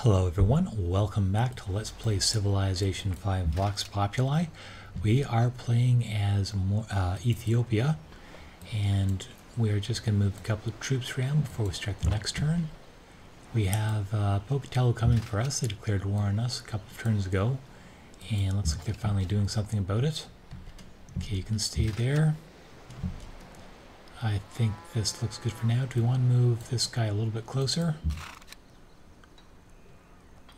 Hello everyone, welcome back to Let's Play Civilization 5 Vox Populi. We are playing as Ethiopia, and we're just going to move a couple of troops around before we start the next turn. We have Pocatello coming for us. They declared war on us a couple of turns ago, and looks like they're finally doing something about it. Okay, you can stay there. I think this looks good for now. Do we want to move this guy a little bit closer?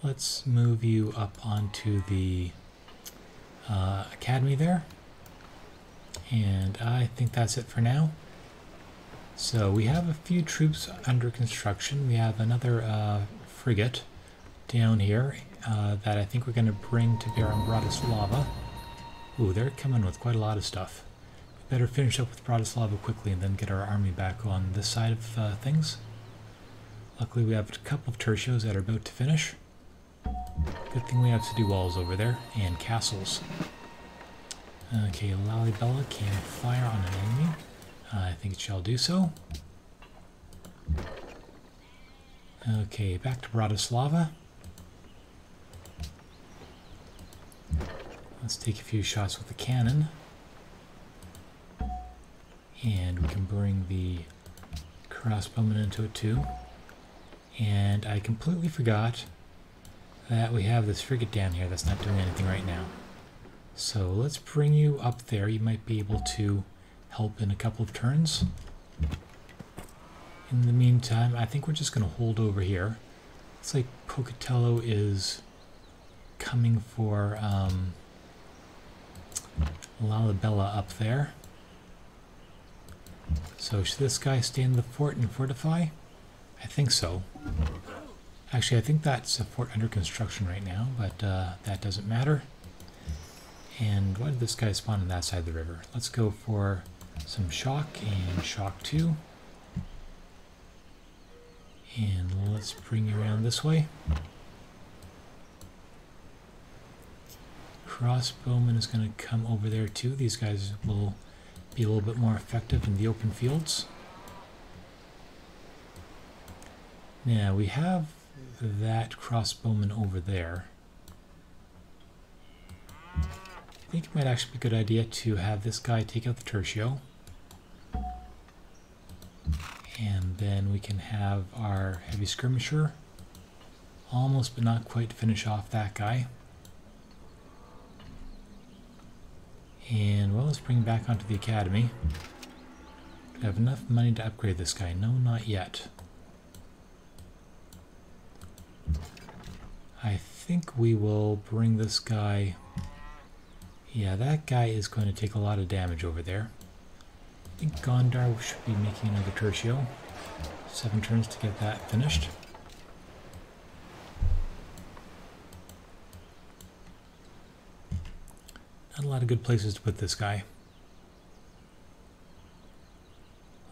Let's move you up onto the academy there. And I think that's it for now. So we have a few troops under construction. We have another frigate down here that I think we're going to bring to bear on Bratislava. Ooh, they're coming with quite a lot of stuff. We better finish up with Bratislava quickly and then get our army back on this side of things. Luckily we have a couple of tertios that are about to finish. Good thing we have city walls over there, and castles. Okay, Lalibela can fire on an enemy. I think it shall do so. Okay, back to Bratislava. Let's take a few shots with the cannon. And we can bring the crossbowmen into it too. And I completely forgot that we have this frigate down here that's not doing anything right now. So let's bring you up there. You might be able to help in a couple of turns. In the meantime, I think we're just going to hold over here. Looks like Pocatello is coming for Lalibela up there. So should this guy stay in the fort and fortify? I think so. Actually, I think that's a fort under construction right now, but that doesn't matter. And why did this guy spawn on that side of the river? Let's go for some shock and shock 2. And let's bring you around this way. Crossbowman is going to come over there too. These guys will be a little bit more effective in the open fields. Now, we have that crossbowman over there. I think it might actually be a good idea to have this guy take out the tertio. And then we can have our heavy skirmisher almost but not quite finish off that guy. And well, let's bring him back onto the academy. Do I have enough money to upgrade this guy? No, not yet. I think we will bring this guy. Yeah, that guy is going to take a lot of damage over there. I think Gondar should be making another tertio. 7 turns to get that finished. Not a lot of good places to put this guy.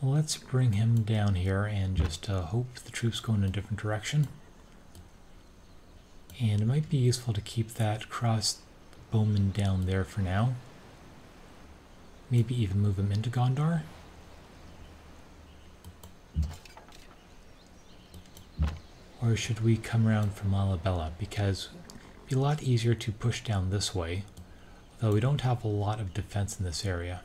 Well, let's bring him down here and just hope the troops go in a different direction. And it might be useful to keep that crossbowman down there for now. Maybe even move him into Gondar. Or should we come around from Lalibela? Because it'd be a lot easier to push down this way, though we don't have a lot of defense in this area.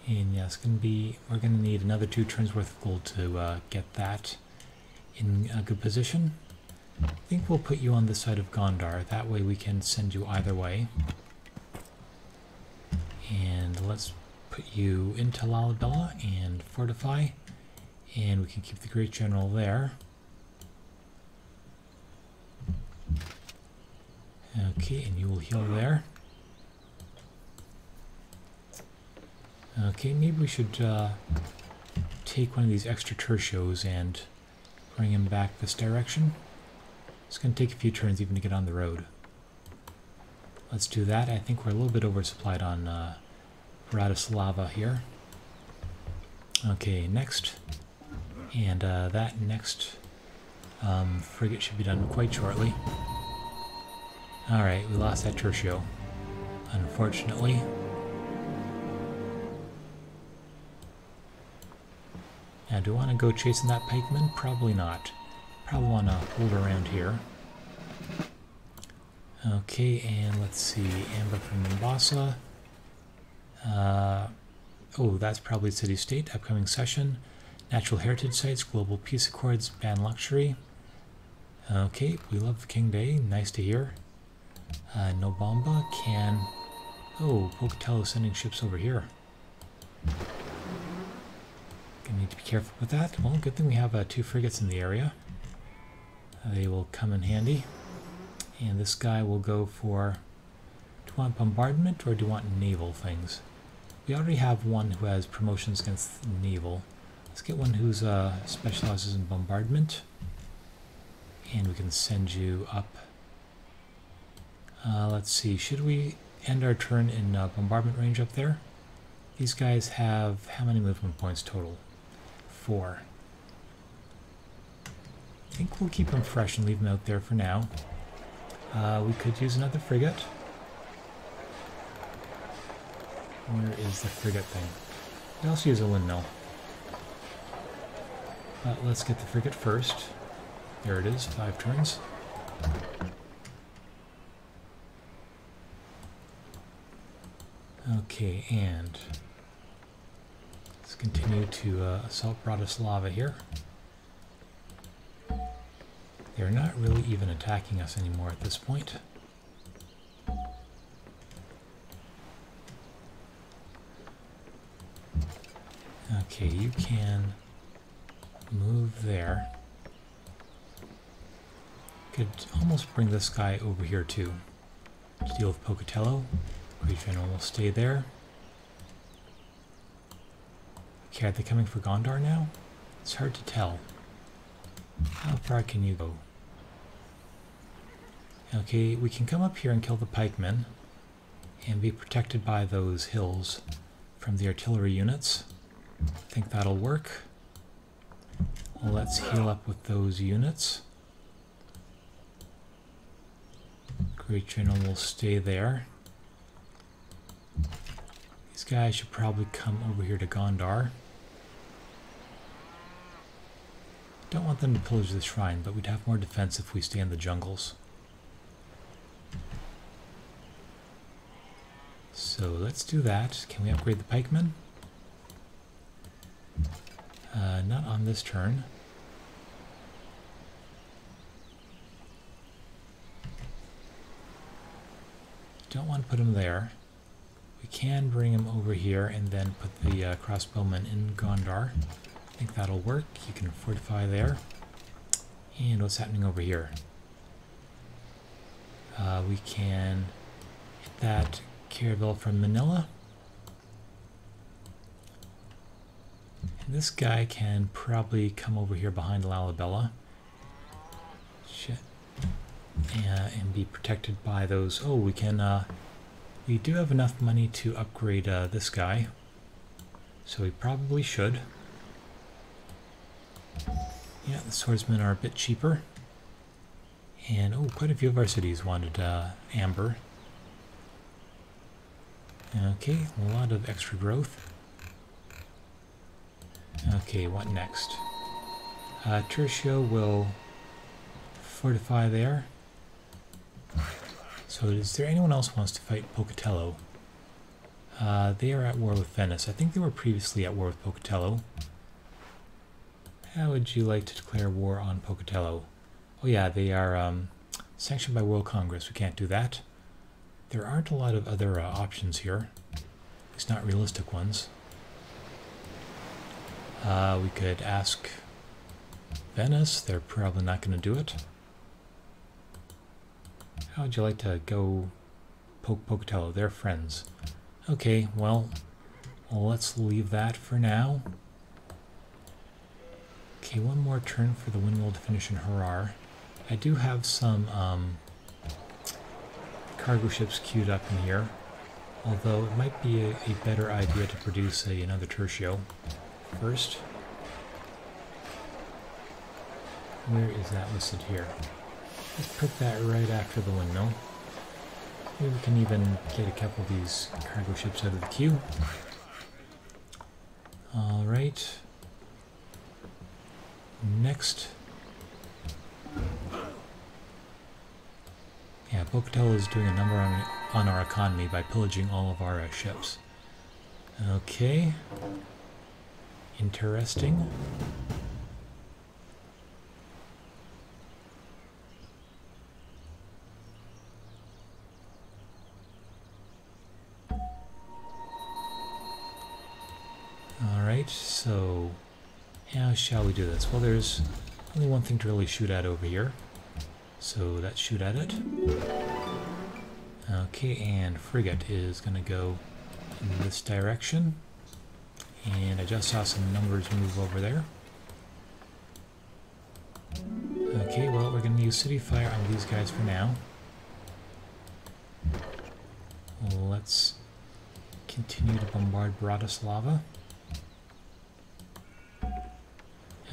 And yeah, it's going to be, we're going to need another 2 turns worth of gold to get that in a good position. I think we'll put you on this side of Gondar. That way we can send you either way. And let's put you into Lalibela and fortify. And we can keep the Great General there. Okay, and you will heal there. Okay, maybe we should take one of these extra tertios and bring him back this direction. It's going to take a few turns even to get on the road. Let's do that. I think we're a little bit oversupplied on Bratislava here. Okay, next. And that next frigate should be done quite shortly. Alright, we lost that tertio, unfortunately. Now, do I want to go chasing that pikeman? Probably not. Probably want to hold around here. Okay, and let's see. Amber from Mombasa. Oh, that's probably city-state. Upcoming session. Natural heritage sites, global peace accords, ban luxury. Okay, we love King Day. Nice to hear. Nobamba can... Oh, Pocatello sending ships over here. Gonna need to be careful with that. Well, good thing we have 2 frigates in the area. They will come in handy. And this guy will go for... Do you want bombardment or do you want naval things? We already have one who has promotions against naval. Let's get one who's specializes in bombardment. And we can send you up. Let's see, should we end our turn in bombardment range up there? These guys have how many movement points total? 4. I think we'll keep them fresh and leave them out there for now. We could use another frigate. Where is the frigate thing? We also use a windmill. But let's get the frigate first. There it is, 5 turns. Okay, and let's continue to assault Bratislava here. They're not really even attacking us anymore at this point. Okay, you can move there. Could almost bring this guy over here too to deal with Pocatello. Great General will stay there. Okay, are they coming for Gondar now? It's hard to tell. How far can you go? Okay, we can come up here and kill the pikemen and be protected by those hills from the artillery units. I think that'll work. Well, let's heal up with those units. Great General will stay there. These guys should probably come over here to Gondar. Don't want them to pillage the shrine, but we'd have more defense if we stay in the jungles. So let's do that. Can we upgrade the pikemen? Not on this turn. Don't want to put him there. We can bring him over here and then put the crossbowmen in Gondar. I think that'll work. You can fortify there. And what's happening over here? We can hit that caravel from Manila. And this guy can probably come over here behind Lalibela. Shit. And be protected by those. Oh, we can, we do have enough money to upgrade this guy. So we probably should. Yeah, the swordsmen are a bit cheaper. And, oh, quite a few of our cities wanted amber. Okay, a lot of extra growth. Okay, what next? Tertio will fortify there. So is there anyone else who wants to fight Pocatello? They are at war with Venice. I think they were previously at war with Pocatello. How would you like to declare war on Pocatello? Oh yeah, they are sanctioned by World Congress. We can't do that. There aren't a lot of other options here. At least not realistic ones. We could ask Venice. They're probably not going to do it. How would you like to go poke Pocatello? They're friends. Okay, well, let's leave that for now. Okay, one more turn for the windmill to finish in Harar. I do have some cargo ships queued up in here, although it might be a better idea to produce another tertio first. Where is that listed here? Let's put that right after the windmill. Maybe we can even get a couple of these cargo ships out of the queue. Alright. next... Yeah, Bocatel is doing a number on our economy by pillaging all of our ships. Okay. Interesting. Alright, so how shall we do this? Well, there's only one thing to really shoot at over here. So let's shoot at it. Okay, and frigate is going to go in this direction. And I just saw some numbers move over there. Okay, well, we're going to use city fire on these guys for now. Let's continue to bombard Bratislava.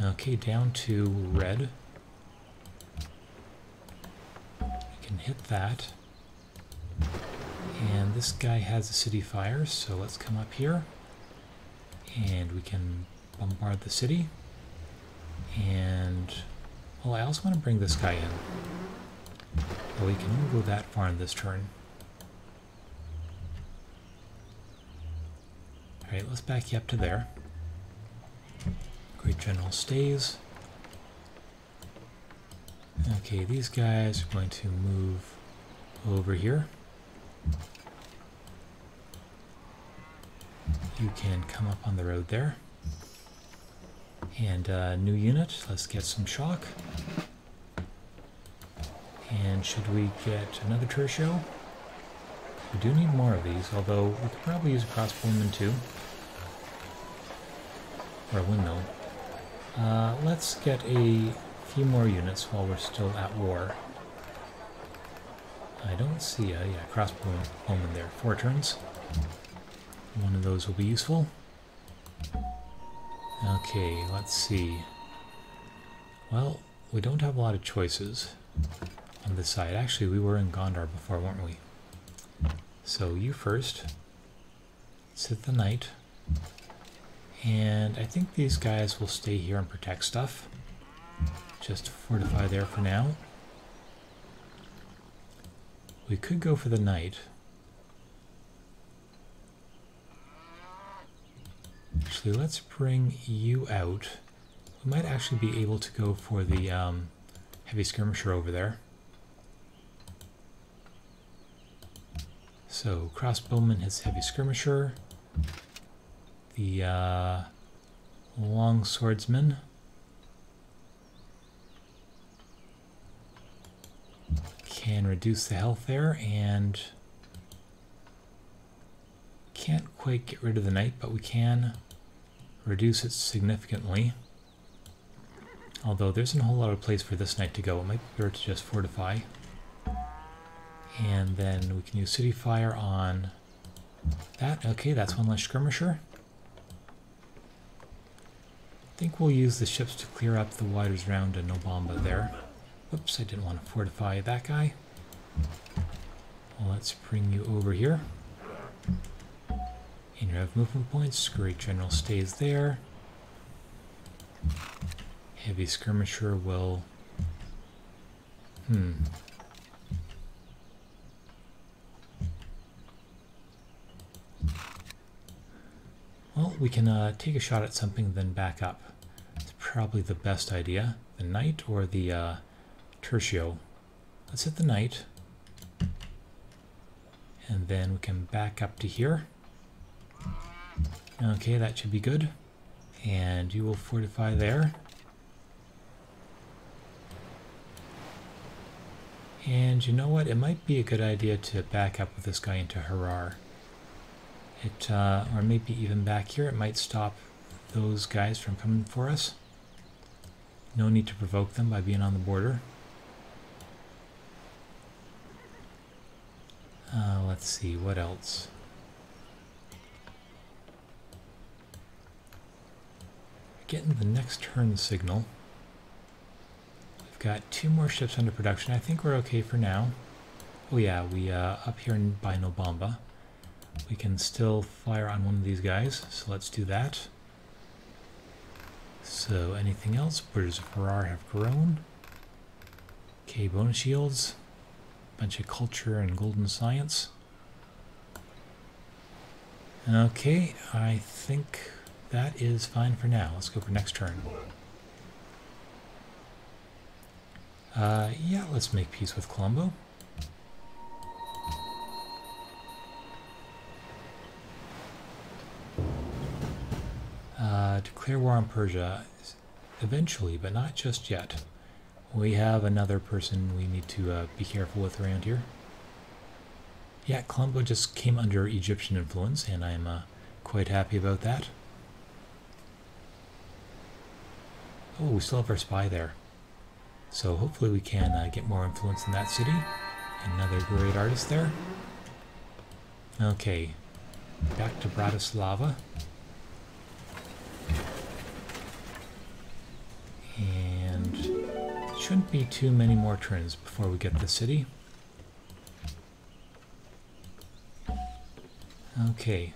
Okay, down to red. We can hit that. And this guy has a city fire, so let's come up here. And we can bombard the city. And, well, I also want to bring this guy in. But we can only go that far in this turn. Alright, let's back you up to there. Great General stays. Okay, these guys are going to move over here. You can come up on the road there. And new unit, let's get some shock. And should we get another tertio? We do need more of these, although we could probably use a crossbowman too. Or a windmill. Let's get a few more units while we're still at war. I don't see a crossbowman there. 4 turns. One of those will be useful. Okay, let's see. Well, we don't have a lot of choices on this side. Actually, we were in Gondar before, weren't we? So you first. Sit the knight. And I think these guys will stay here and protect stuff. Just fortify there for now. We could go for the knight. Actually, let's bring you out. We might actually be able to go for the heavy skirmisher over there. So, crossbowman hits heavy skirmisher. The long swordsman can reduce the health there, and can't quite get rid of the knight, but we can reduce it significantly. Although there isn't a whole lot of place for this knight to go. It might be better to just fortify. And then we can use city fire on that. Okay, that's one less skirmisher. I think we'll use the ships to clear up the Widers Round and Nobamba there. Oops, I didn't want to fortify that guy. Well, let's bring you over here. And you have movement points. Great General stays there. Heavy skirmisher will... Well, we can take a shot at something, then back up. It's probably the best idea. The knight or the tertio. Let's hit the knight. And then we can back up to here. Okay, that should be good. And you will fortify there. And you know what? It might be a good idea to back up with this guy into Harar. Or maybe even back here. It might stop those guys from coming for us. No need to provoke them by being on the border. Let's see, what else? Getting the next turn signal. We've got 2 more ships under production. I think we're okay for now. Oh yeah, we up here by Nobamba. We can still fire on one of these guys, so let's do that. So anything else? Bridges of Harar have grown. Okay, bonus shields. Bunch of culture and golden science. Okay, I think that is fine for now. Let's go for next turn. Yeah, let's make peace with Colombo. Declare war on Persia. Eventually, but not just yet. We have another person we need to be careful with around here. Yeah, Colombo just came under Egyptian influence, and I'm quite happy about that. Oh, we still have our spy there. So hopefully we can get more influence in that city. Another great artist there. Okay, back to Bratislava. And shouldn't be too many more turns before we get the city. Okay,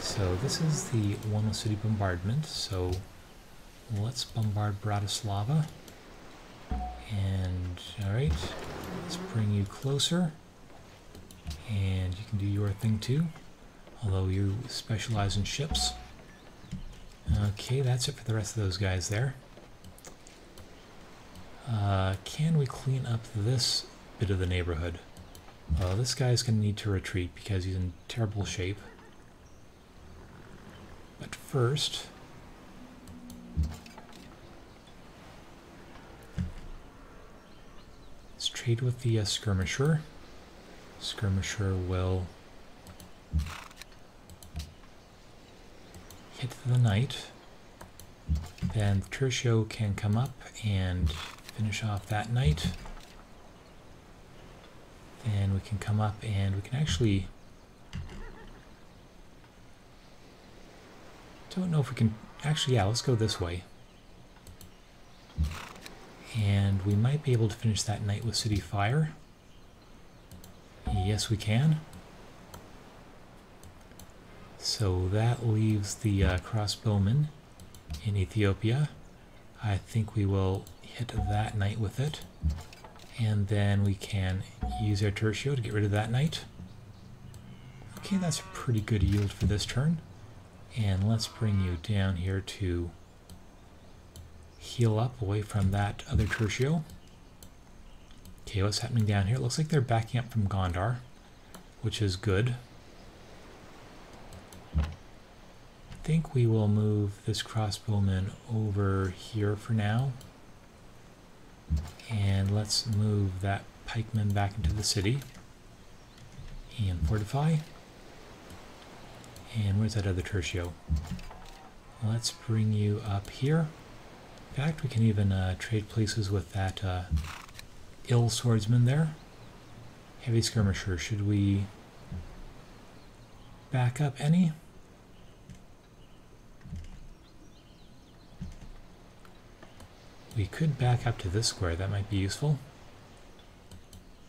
so this is the one city bombardment, so let's bombard Bratislava. And, alright, let's bring you closer. And you can do your thing too, although you specialize in ships. Okay, that's it for the rest of those guys there. Can we clean up this bit of the neighborhood? Well, this guy's going to need to retreat because he's in terrible shape. But first, let's trade with the skirmisher. Skirmisher will hit the knight. Then the tertio can come up and finish off that knight. Then we can come up and we can actually... Don't know if we can... Actually, yeah, let's go this way. And we might be able to finish that knight with City Fire. Yes, we can. So that leaves the crossbowman in Ethiopia. I think we will hit that knight with it. And then we can use our tertio to get rid of that knight. Okay, that's a pretty good yield for this turn. And let's bring you down here to heal up away from that other tertio. Okay, what's happening down here? It looks like they're backing up from Gondar, which is good. I think we will move this crossbowman over here for now. And let's move that pikeman back into the city. And fortify. And where's that other tertio? Let's bring you up here. In fact, we can even trade places with that ill swordsman there. Heavy skirmisher, should we back up any? We could back up to this square, that might be useful.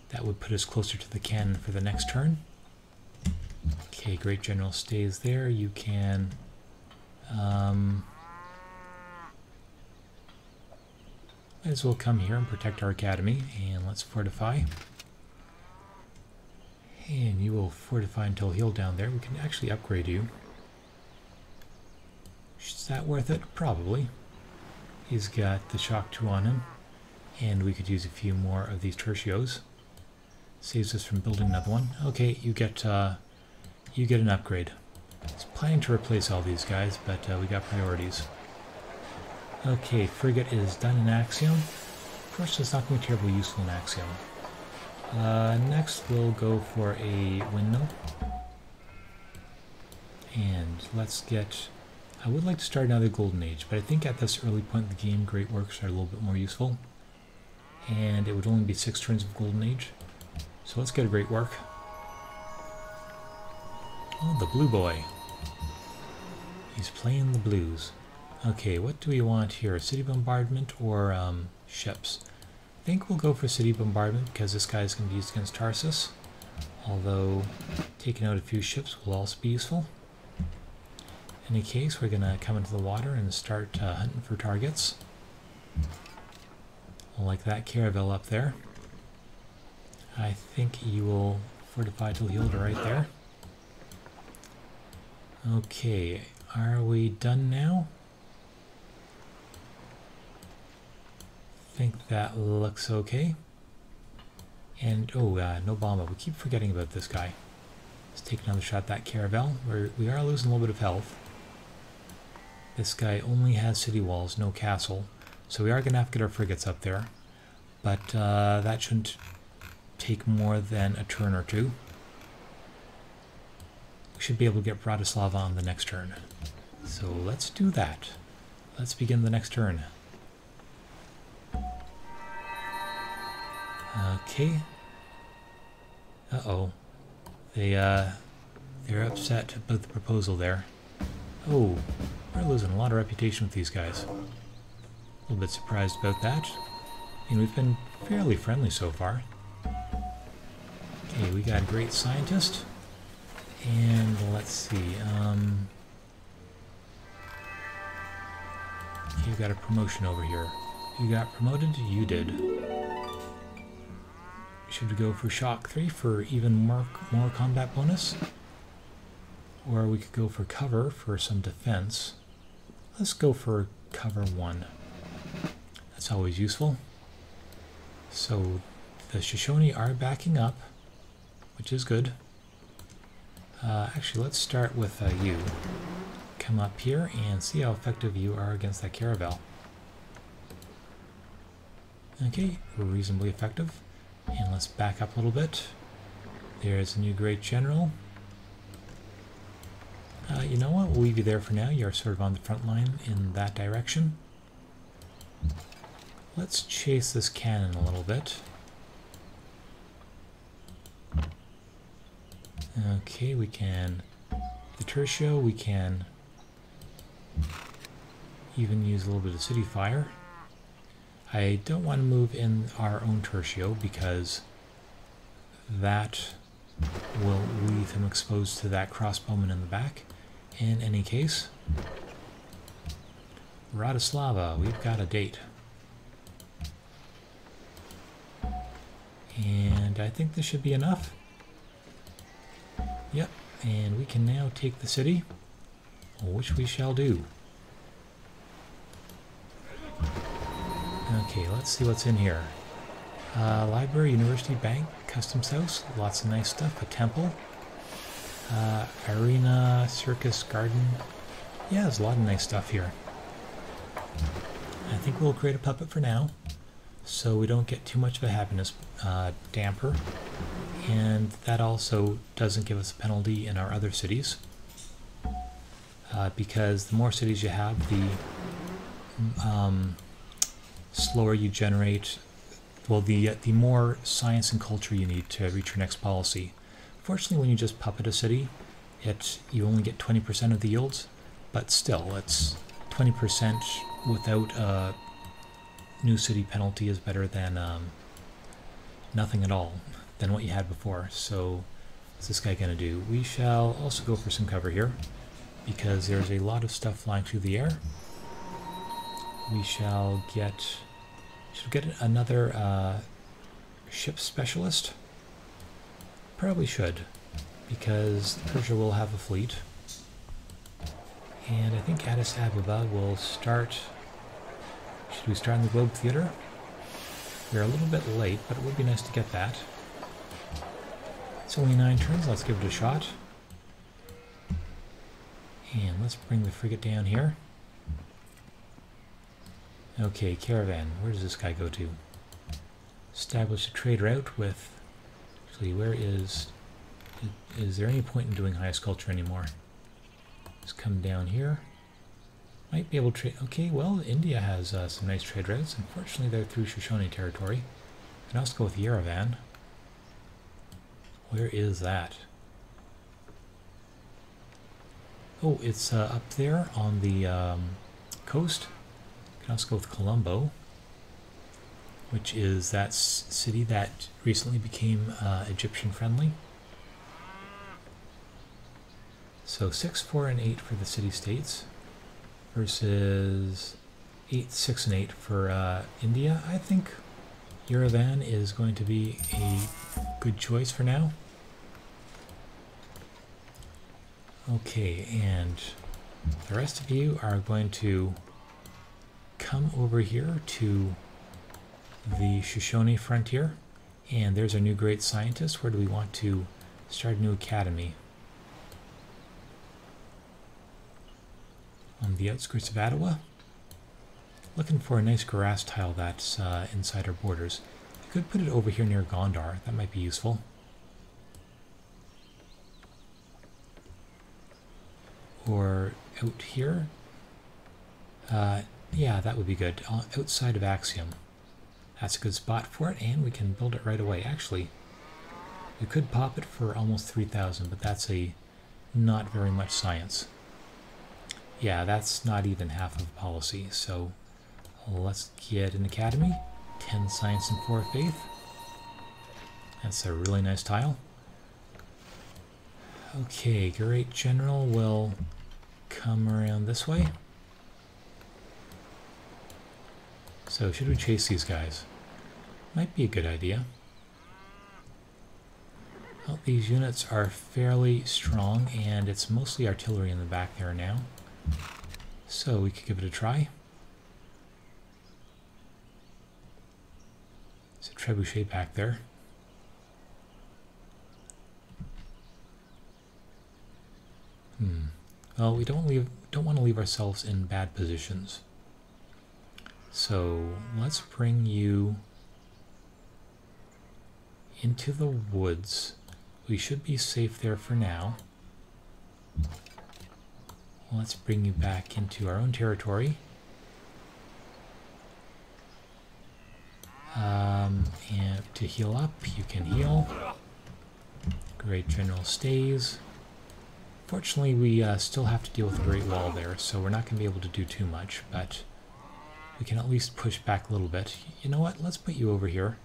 That would put us closer to the cannon for the next turn. Okay, Great General stays there. You can... might as well come here and protect our academy, and let's fortify. And you will fortify until heal down there. We can actually upgrade you. Is that worth it? Probably. He's got the shock 2 on him, and we could use a few more of these tertios. Saves us from building another one. Okay, you get an upgrade. I was planning to replace all these guys, but we got priorities. Okay, frigate is done in Axiom. Of course, it's not going to be terribly useful in Axiom. Next, we'll go for a windmill. And let's get... I would like to start another Golden Age, but I think at this early point in the game, Great Works are a little bit more useful. And it would only be 6 turns of Golden Age. So let's get a Great Work. Oh, the blue boy. He's playing the blues. Okay, what do we want here? City bombardment or ships? I think we'll go for city bombardment because this guy is going to be used against Tarsus. Although taking out a few ships will also be useful. In any case, we're going to come into the water and start hunting for targets. Like that caravel up there. I think you will fortify till healed right there. Okay, are we done now? I think that looks okay. And, oh, no bomba. We keep forgetting about this guy. Let's take another shot at that caravel. We are losing a little bit of health. This guy only has city walls, no castle. So we are going to have to get our frigates up there. But that shouldn't take more than a turn or two. We should be able to get Bratislava on the next turn. So let's do that. Let's begin the next turn. Okay. Uh-oh. They're upset about the proposal there. Oh, we're losing a lot of reputation with these guys. A little bit surprised about that. I mean, we've been fairly friendly so far. Okay, we got a great scientist. And let's see, you got a promotion over here. You got promoted? You did. Should we go for Shock 3 for even more combat bonus? Or we could go for Cover for some defense. Let's go for Cover 1. That's always useful. So the Shoshone are backing up, which is good. Actually, let's start with you. Come up here and see how effective you are against that caravel. Okay, we're reasonably effective. And let's back up a little bit. There's a new great general. You know what? We'll leave you there for now. You're sort of on the front line in that direction. Let's chase this cannon a little bit. Okay, we can... The Tertio, we can even use a little bit of city fire. I don't want to move in our own Tertio because that will leave him exposed to that crossbowman in the back. In any case, Bratislava, we've got a date. And I think this should be enough. Yep, and we can now take the city, which we shall do. Okay, let's see what's in here. Library, University, Bank, Customs House, lots of nice stuff, a temple, arena, circus, garden. Yeah, there's a lot of nice stuff here. I think we'll create a puppet for now, so we don't get too much of a happiness damper. And that also doesn't give us a penalty in our other cities. Because the more cities you have, the slower you generate, well, the more science and culture you need to reach your next policy. Fortunately, when you just puppet a city, you only get 20% of the yields, but still, it's 20% without a new city penalty is better than nothing at all than what you had before. So what's this guy going to do? We shall also go for some cover here because there's a lot of stuff flying through the air. We shall get... Should we get another ship specialist? Probably should, because Persia will have a fleet. And I think Addis Ababa will start... Should we start in the Globe Theater? We're a little bit late, but it would be nice to get that. It's only 9 turns, let's give it a shot. And let's bring the frigate down here. Okay, caravan, where does this guy go to? Establish a trade route with... Actually, where is there any point in doing highest culture anymore? Let's come down here. Might be able to trade... Okay, well, India has some nice trade routes. Unfortunately, they're through Shoshone territory. Can also go with Yerevan. Where is that? Oh, it's up there on the coast. Can also go with Colombo, which is that city that recently became Egyptian friendly. So 6, 4, and 8 for the city-states versus 8, 6, and 8 for India. I think Yerevan is going to be a good choice for now. Okay, and the rest of you are going to come over here to the Shoshone frontier. And there's our new great scientist. Where do we want to start a new academy? On the outskirts of Ottawa. Looking for a nice grass tile that's inside our borders. You could put it over here near Gondar. That might be useful. Or out here. Yeah, that would be good. Outside of Axiom. That's a good spot for it, and we can build it right away. Actually, we could pop it for almost 3,000, but that's not very much science. Yeah, that's not even half of policy, so let's get an academy. 10 science and 4 faith. That's a really nice tile. Okay, great general will come around this way. So should we chase these guys? Might be a good idea. Well, these units are fairly strong, and it's mostly artillery in the back there now. So we could give it a try. There's a trebuchet back there. Well, we don't want to leave ourselves in bad positions. So let's bring you into the woods. We should be safe there for now. Let's bring you back into our own territory. And to heal up, you can heal. Great general stays. Fortunately, we still have to deal with the Great Wall there, so we're not going to be able to do too much, but we can at least push back a little bit. You know what? Let's put you over here.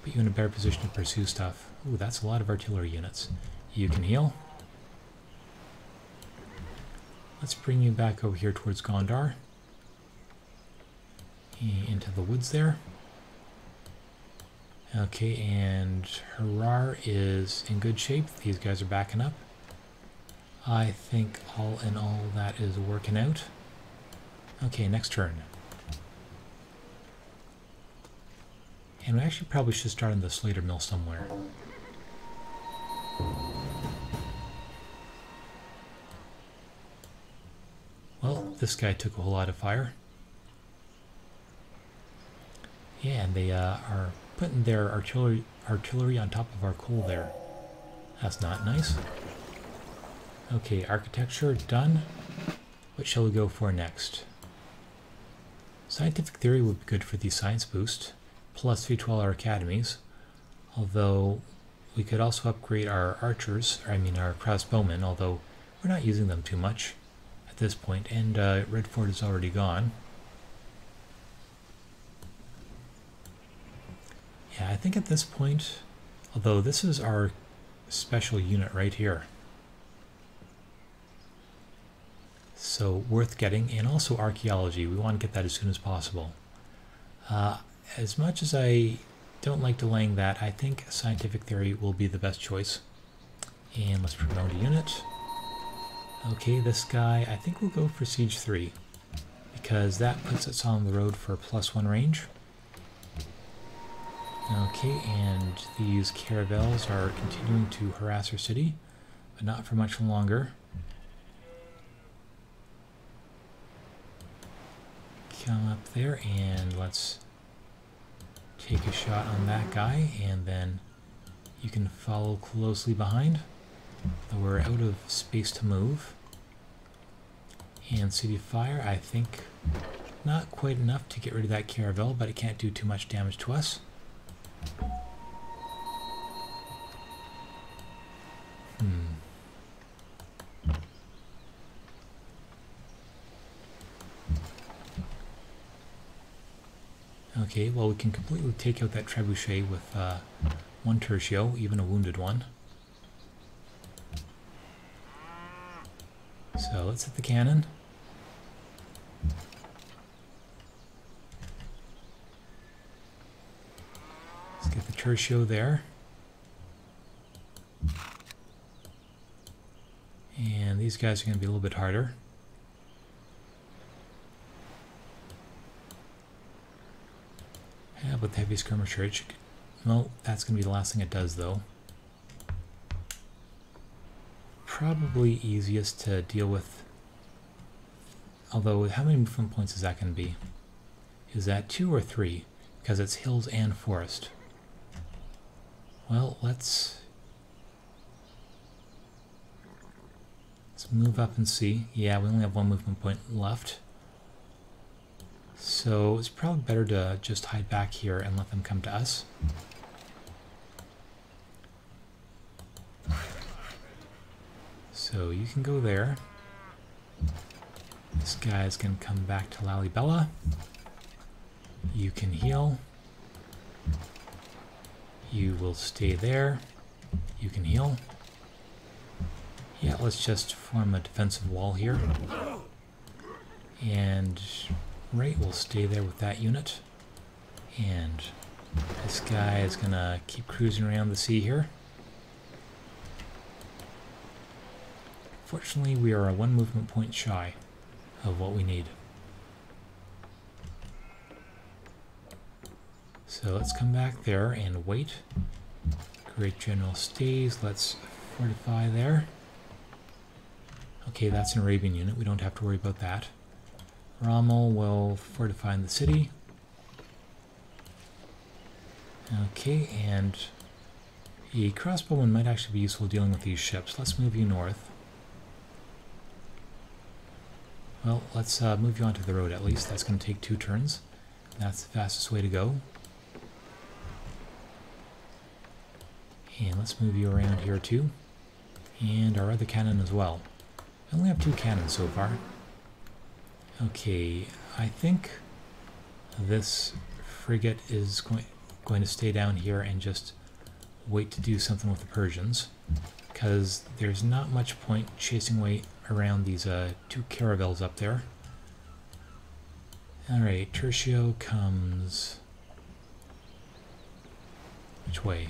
Put you in a better position to pursue stuff. Ooh, that's a lot of artillery units. You can heal. Let's bring you back over here towards Gondar. Into the woods there. Okay, and Harar is in good shape. These guys are backing up. I think all in all that is working out. Okay, next turn. And we actually probably should start on the Slater Mill somewhere. Well, this guy took a whole lot of fire. Yeah, and they are putting their artillery on top of our coal there. That's not nice. Okay, architecture done. What shall we go for next? Scientific theory would be good for the science boost, plus 3 12-hour academies. Although we could also upgrade our archers, or I mean our crossbowmen, although we're not using them too much at this point, and Red Fort is already gone. Yeah, I think at this point, although this is our special unit right here, so worth getting, and also archaeology. We want to get that as soon as possible. As much as I don't like delaying that, I think scientific theory will be the best choice. And let's promote a unit. Okay, this guy, I think we'll go for Siege 3, because that puts us on the road for +1 range. Okay, and these caravels are continuing to harass our city, but not for much longer. Come up there and let's take a shot on that guy, and then you can follow closely behind. Though we're out of space to move. And City Fire, I think not quite enough to get rid of that caravel, but it can't do too much damage to us. Okay, well we can completely take out that trebuchet with 1 tertio, even a wounded one. So let's hit the cannon. Let's get the tertio there. And these guys are going to be a little bit harder. How about the heavy skirmisher? No, that's going to be the last thing it does, though. Probably easiest to deal with. Although, how many movement points is that going to be? Is that 2 or 3? Because it's hills and forest. Well, let's move up and see. Yeah, we only have 1 movement point left. So it's probably better to just hide back here and let them come to us. So you can go there. This guy's going to come back to Lalibela. You can heal. You will stay there. You can heal. Yeah, let's just form a defensive wall here. And right, we'll stay there with that unit. And this guy is going to keep cruising around the sea here. Fortunately, we are 1 movement point shy of what we need. So let's come back there and wait. Great General stays. Let's fortify there. Okay, that's an Arabian unit. We don't have to worry about that. Rommel will fortify in the city. Okay, and a crossbowman might actually be useful dealing with these ships. Let's move you north. Well, let's move you onto the road at least. That's going to take 2 turns. That's the fastest way to go. And let's move you around here too. And our other cannon as well. I only have 2 cannons so far. Okay, I think this frigate is going to stay down here and just wait to do something with the Persians, because there's not much point chasing away around these 2 caravels up there. Alright, tertio comes... which way?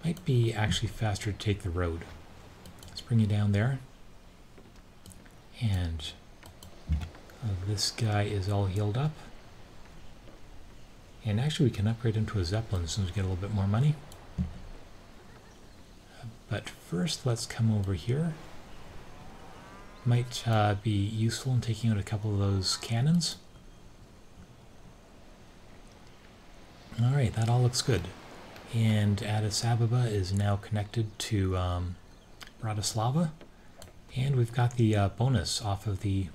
Might be actually faster to take the road. Let's bring you down there. And this guy is all healed up. And actually we can upgrade him to a Zeppelin as soon as we get a little bit more money. But first let's come over here. Might be useful in taking out a couple of those cannons. Alright, that all looks good. And Addis Ababa is now connected to Bratislava. And we've got the bonus off of the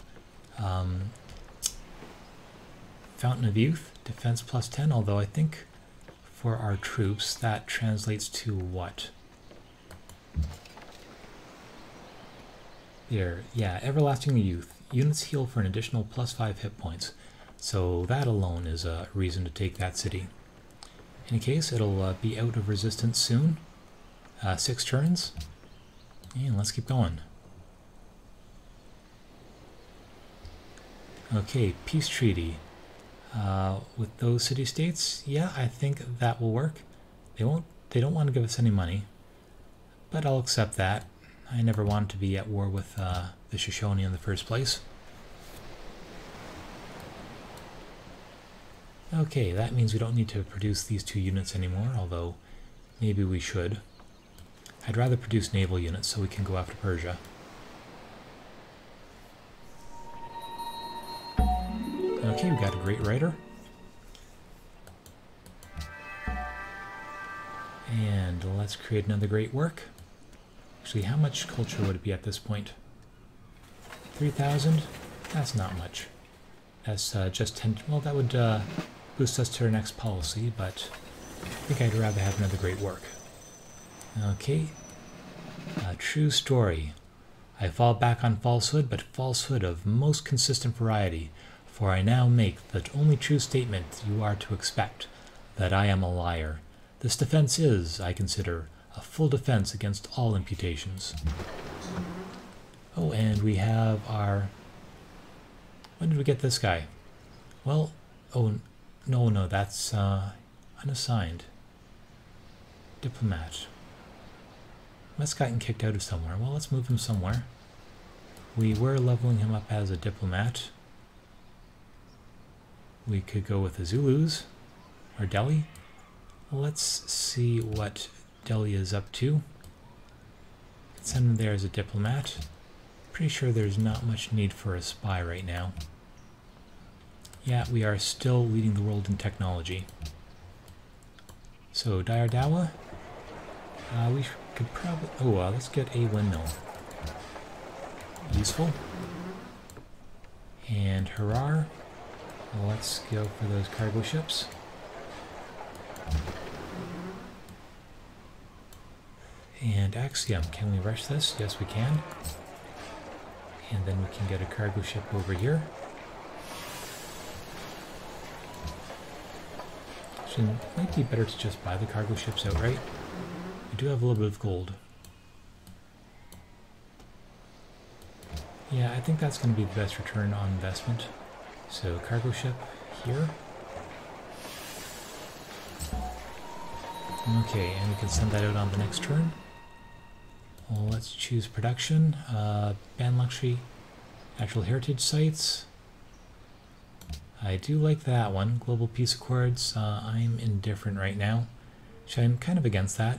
Fountain of Youth, defense plus 10, although I think for our troops that translates to what? There, yeah, Everlasting Youth. Units heal for an additional plus 5 hit points. So that alone is a reason to take that city. In any case, it'll be out of resistance soon. 6 turns. And let's keep going. Okay, peace treaty. With those city-states, yeah, I think that will work. They don't want to give us any money, but I'll accept that. I never wanted to be at war with the Shoshone in the first place. Okay, that means we don't need to produce these 2 units anymore, although maybe we should. I'd rather produce naval units so we can go after Persia. Okay, we got a great writer. And let's create another great work. Actually, how much culture would it be at this point? 3,000? That's not much. That's just 10... Well, that would boost us to our next policy, but I think I'd rather have another great work. Okay. A true story. I fall back on falsehood, but falsehood of most consistent variety, for I now make the only true statement you are to expect, that I am a liar. This defense is, I consider, a full defense against all imputations. Oh, and we have our... When did we get this guy? Well, oh, no, that's unassigned. Diplomat. Must have gotten kicked out of somewhere. Well, let's move him somewhere. We were leveling him up as a diplomat. We could go with the Zulus, or Delhi. Let's see what Delhi is up to. Send him there as a diplomat. Pretty sure there's not much need for a spy right now. Yeah, we are still leading the world in technology. So, Dawa, we could probably... Oh, let's get a windmill. Useful. And Harar, let's go for those cargo ships. And Axiom, can we rush this? Yes, we can. And then we can get a cargo ship over here. Actually, it might be better to just buy the cargo ships outright. We do have a little bit of gold. Yeah, I think that's going to be the best return on investment. So, cargo ship here. Okay, and we can send that out on the next turn. Well, let's choose production, ban luxury, natural heritage sites. I do like that one, global peace accords. I'm indifferent right now. Actually, I'm kind of against that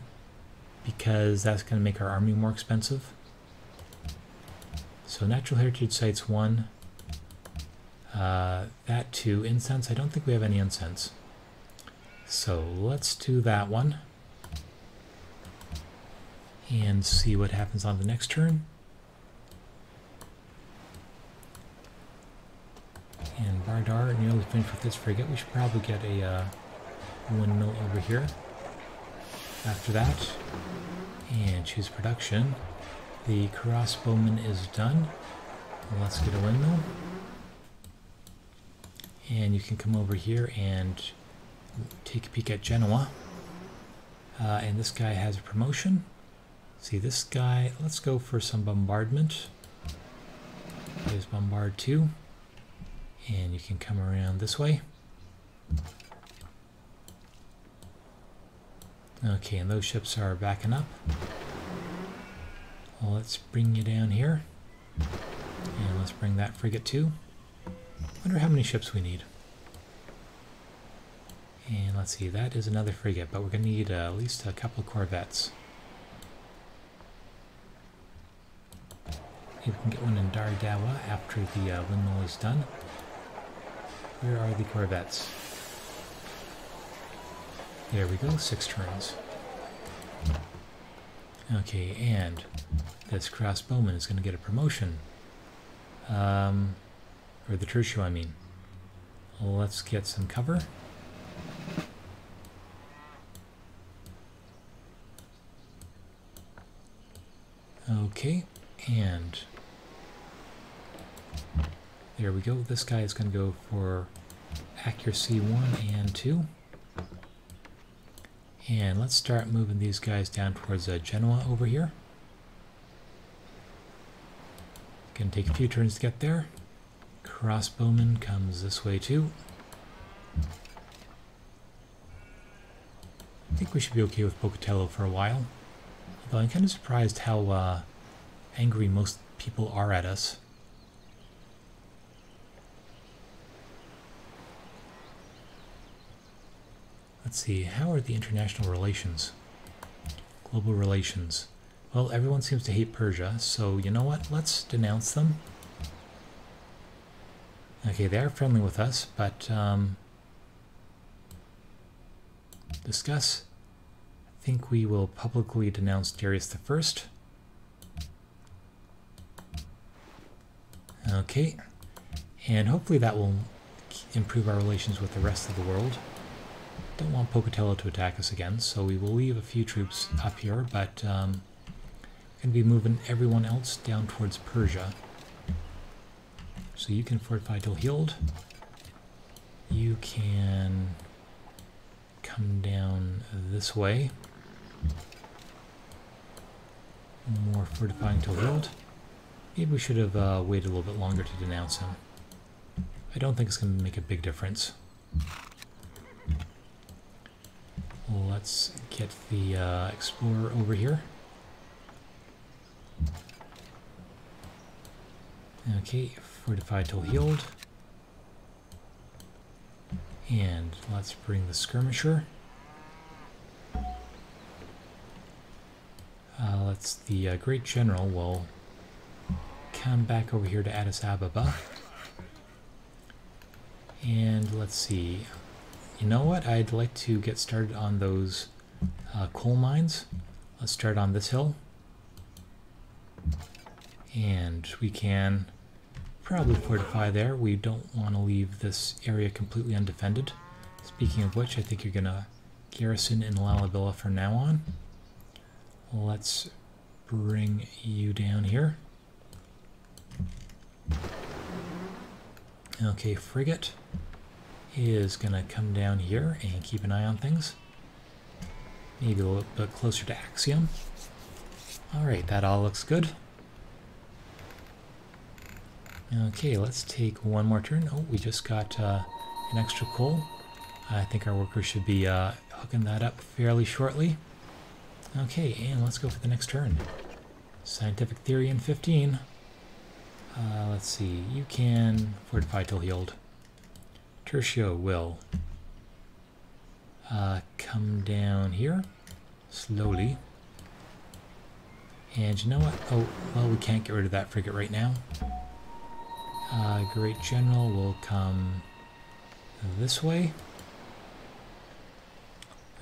because that's going to make our army more expensive. So natural heritage sites 1, that 2, incense. I don't think we have any incense. So let's do that one. And see what happens on the next turn. And Bardar nearly finished with this frigate. We should probably get a windmill over here after that. And choose production. The crossbowman is done. Let's get a windmill. And you can come over here and take a peek at Genoa. And this guy has a promotion. See this guy, let's go for some bombardment. There's bombard 2. And you can come around this way. Okay, and those ships are backing up. Well, let's bring you down here. And let's bring that frigate too. Wonder how many ships we need. And let's see, that is another frigate, but we're going to need at least a couple of corvettes. Maybe we can get one in Dardawa after the windmill is done. Where are the corvettes? There we go, 6 turns. Okay, and this crossbowman is going to get a promotion. Or the tertio, I mean. Let's get some cover. Okay, and there we go. This guy is going to go for accuracy 1 and 2. And let's start moving these guys down towards Genoa over here. Gonna take a few turns to get there. Crossbowman comes this way too. I think we should be okay with Pocatello for a while. Although I'm kind of surprised how angry most people are at us. Let's see, how are the international relations? Global relations. Well, everyone seems to hate Persia, so you know what? Let's denounce them. Okay, they are friendly with us, but discuss. I think we will publicly denounce Darius the First. Okay, and hopefully that will improve our relations with the rest of the world. Don't want Pocatello to attack us again, so we will leave a few troops up here, but we're going to be moving everyone else down towards Persia. So you can fortify till healed. You can come down this way. More fortifying till healed. Maybe we should have waited a little bit longer to denounce him. I don't think it's going to make a big difference. Let's get the explorer over here. Okay, fortified till healed. And let's bring the skirmisher. The great general will come back over here to Addis Ababa. And let's see. You know what? I'd like to get started on those coal mines. Let's start on this hill. And we can probably fortify there. We don't want to leave this area completely undefended. Speaking of which, I think you're going to garrison in Lalibela from now on. Let's bring you down here. Okay, frigate is going to come down here and keep an eye on things. Maybe a little bit closer to Axiom. Alright, that all looks good. Okay, let's take one more turn. Oh, we just got an extra coal. I think our workers should be hooking that up fairly shortly. Okay, and let's go for the next turn. Scientific theory in 15. Let's see, you can fortify till healed. Tertio will come down here slowly. And you know what? Oh, well, we can't get rid of that frigate right now. Great General will come this way.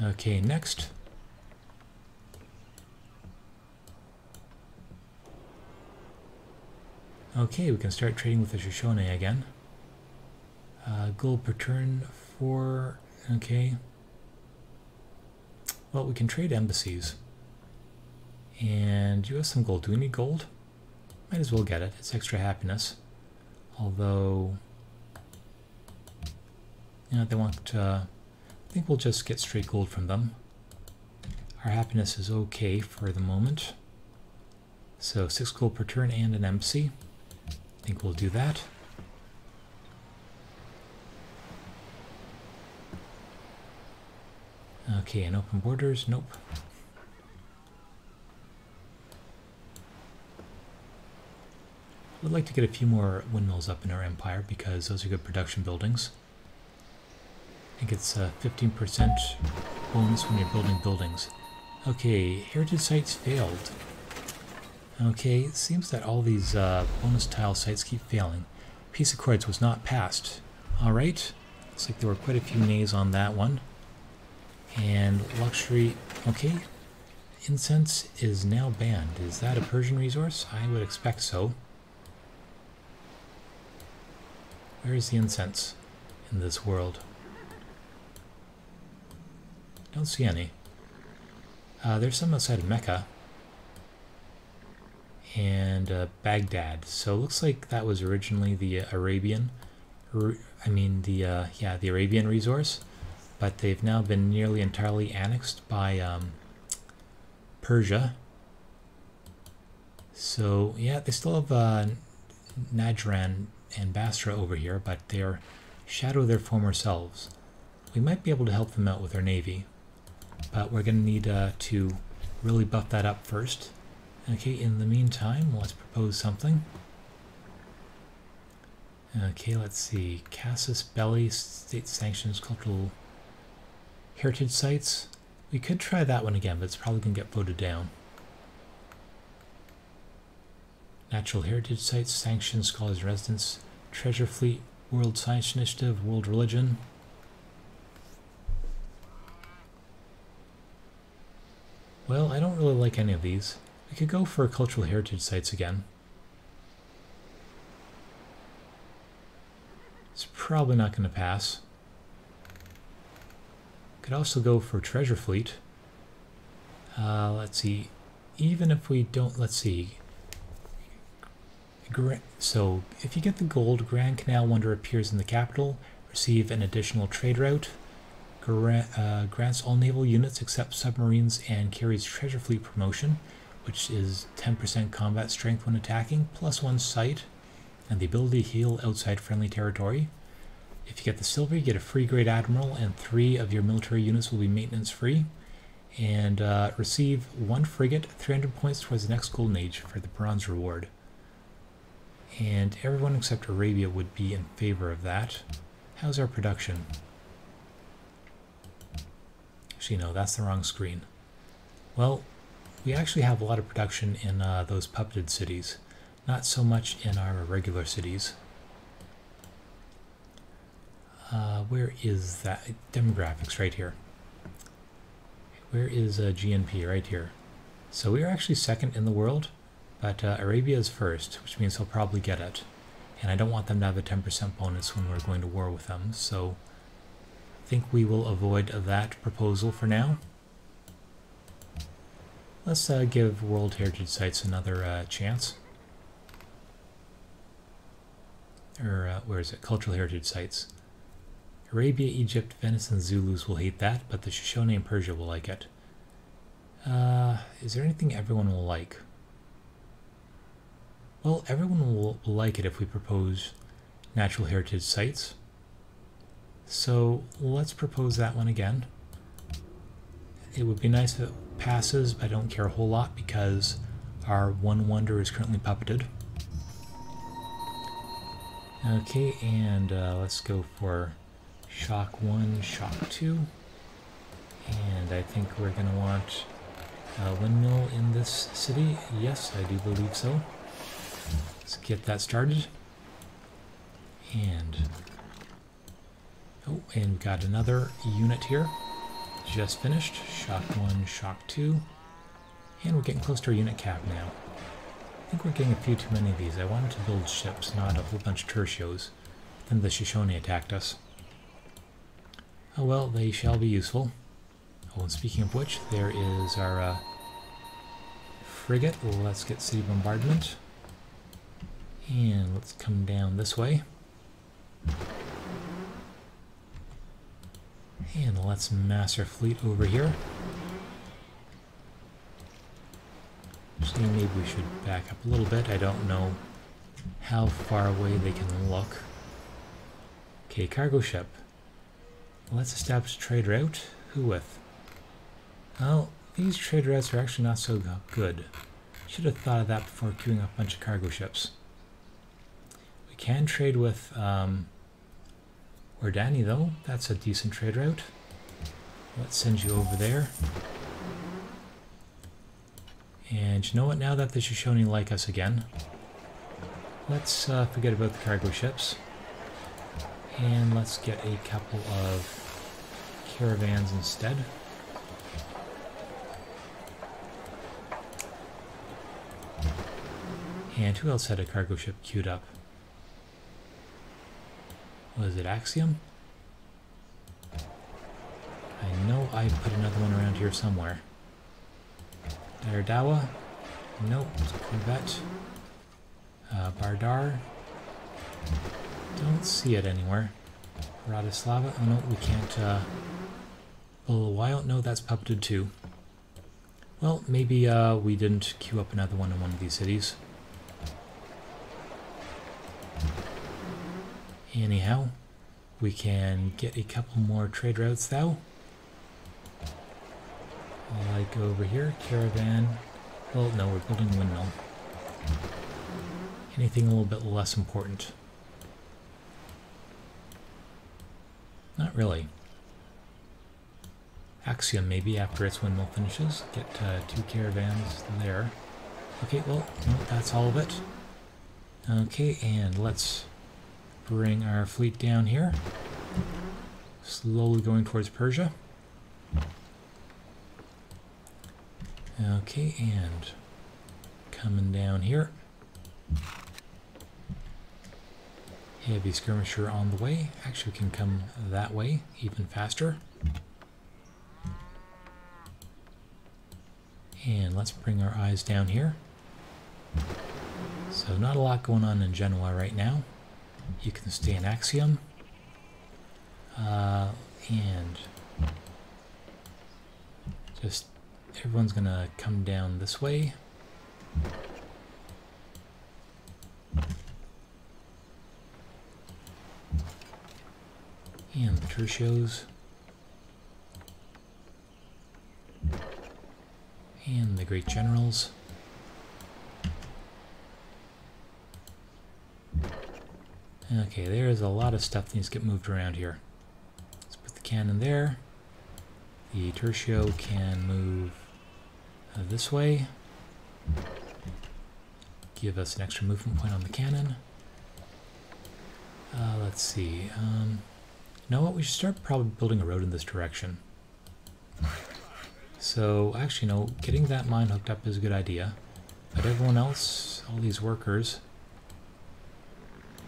Okay, next. Okay, we can start trading with the Shoshone again. Gold per turn for... okay. Well, we can trade embassies. And you have some gold. Do we need gold? Might as well get it. It's extra happiness. Although... you know, they want... I think we'll just get straight gold from them. Our happiness is okay for the moment. So 6 gold per turn and an embassy. I think we'll do that. Okay, and open borders, nope. We'd like to get a few more windmills up in our empire because those are good production buildings. I think it's a 15% bonus when you're building buildings. Okay, heritage sites failed. Okay, it seems that all these bonus tile sites keep failing. Peace Accords was not passed. Alright, looks like there were quite a few nays on that one. And luxury, okay, incense is now banned. Is that a Persian resource? I would expect so. Where is the incense in this world? Don't see any. There's some outside of Mecca. And Baghdad. So it looks like that was originally the Arabian, the Arabian resource, but they've now been nearly entirely annexed by Persia. So yeah, they still have Najran and Basra over here, but they're shadow their former selves. We might be able to help them out with our navy, but we're going to need to really buff that up first. Okay, in the meantime, let's propose something. Okay, let's see. Casus Belli, state sanctions, cultural heritage sites. We could try that one again, but it's probably going to get voted down. Natural heritage sites, sanctions, scholars' residence, treasure fleet, world science initiative, world religion. Well, I don't really like any of these. We could go for cultural heritage sites again. It's probably not going to pass. Could also go for treasure fleet. Let's see. Even if we don't, let's see. So if you get the gold, Grand Canal Wonder appears in the capital. Receive an additional trade route. Grants all naval units except submarines and carries treasure fleet promotion. which is 10% combat strength when attacking, +1 sight, and the ability to heal outside friendly territory. If you get the silver, you get a free Great Admiral, and 3 of your military units will be maintenance free. And receive 1 frigate, 300 points towards the next Golden Age for the bronze reward. And everyone except Arabia would be in favor of that. How's our production? Actually, no, that's the wrong screen. Well, we actually have a lot of production in those puppeted cities, not so much in our regular cities. Where is that? Demographics, right here. Where is GNP? Right here. So we are actually second in the world, but Arabia is first, which means he'll probably get it. And I don't want them to have a 10% bonus when we're going to war with them, so I think we will avoid that proposal for now. Let's give World Heritage Sites another chance. Or, where is it? Cultural Heritage Sites. Arabia, Egypt, Venice, and Zulus will hate that, but the Shoshone and Persia will like it. Is there anything everyone will like? Well, everyone will like it if we propose natural heritage sites. So let's propose that one again. It would be nice if it passes, but I don't care a whole lot because our one wonder is currently puppeted. Okay, and let's go for Shock 1, Shock 2. And I think we're going to want a windmill in this city. Yes, I do believe so. Let's get that started. And oh, and we've got another unit here. Just finished. Shock 1, Shock 2. And we're getting close to our unit cap now. I think we're getting a few too many of these. I wanted to build ships, not a whole bunch of tertios. Then the Shoshone attacked us. Oh well, they shall be useful. Oh, and speaking of which, there is our frigate. Let's get city bombardment. And let's come down this way. And let's mass our fleet over here. Actually, maybe we should back up a little bit. I don't know how far away they can look. Okay, cargo ship. Let's establish a trade route. Who with? Well, these trade routes are actually not so good. Should have thought of that before queuing up a bunch of cargo ships. We can trade with Ordani though. That's a decent trade route. Let's send you over there. And you know what? Now that the Shoshone like us again, let's forget about the cargo ships. And let's get a couple of caravans instead. And who else had a cargo ship queued up? Was it Axiom? I know I put another one around here somewhere. Dardawa? Nope, it's Corvette. Bardar? Don't see it anywhere. Bratislava? Oh no, we can't blow a while. No, that's puppeted too. Well, maybe we didn't queue up another one in one of these cities. Anyhow, we can get a couple more trade routes though. Like over here, caravan. Well, no, we're building a windmill. Anything a little bit less important? Not really. Axiom maybe after its windmill finishes. Get 2 caravans there. Okay, well, no, that's all of it. Okay, and let's bring our fleet down here. Slowly going towards Persia. Okay, and coming down here. Heavy skirmisher on the way. Actually, we can come that way even faster. And let's bring our eyes down here. So not a lot going on in Genoa right now. You can stay in Axiom. And just everyone's gonna come down this way. And the tertios. And the great generals. Okay, there's a lot of stuff that needs to get moved around here. Let's put the cannon there. The tertio can move this way. Give us an extra movement point on the cannon. Let's see. You know what? We should start probably building a road in this direction. So, actually, no, getting that mine hooked up is a good idea. But everyone else, all these workers,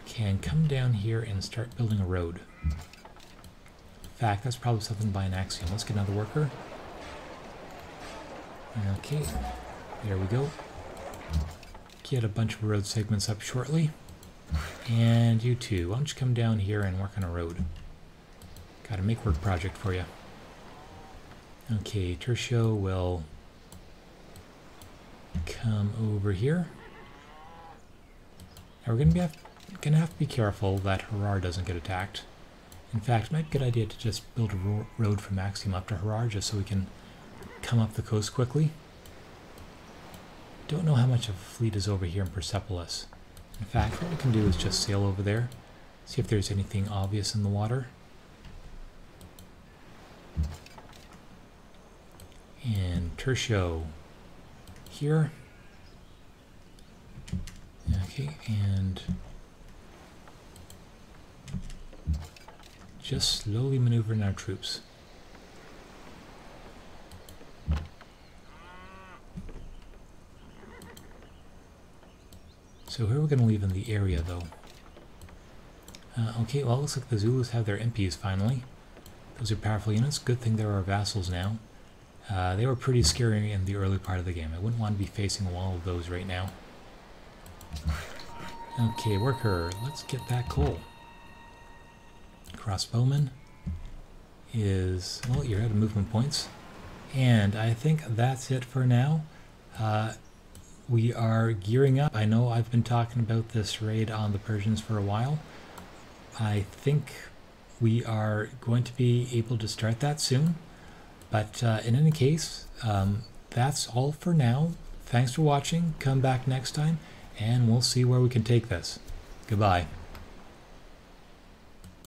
can come down here and start building a road. In fact, that's probably something by an axiom. Let's get another worker. Okay, there we go. Get a bunch of road segments up shortly. And you too, why don't you come down here and work on a road? Got a make work project for you. Okay, tertio will come over here. Now we're gonna have to be careful that Harar doesn't get attacked. In fact, it might be a good idea to just build a road from Axiom up to Harar just so we can come up the coast quickly. Don't know how much of a fleet is over here in Persepolis. In fact, what we can do is just sail over there, see if there's anything obvious in the water. And tertio here. Okay, and just slowly maneuvering our troops. So here we're going to leave in the area, though. Okay, well, it looks like the Zulus have their MPs finally. Those are powerful units. Good thing they're our vassals now. They were pretty scary in the early part of the game. I wouldn't want to be facing a wall of those right now. Okay, worker, let's get that coal. Crossbowman is, well, you're out of movement points. And I think that's it for now. We are gearing up. I know I've been talking about this raid on the Persians for a while. I think we are going to be able to start that soon. But in any case, that's all for now. Thanks for watching. Come back next time, and we'll see where we can take this. Goodbye.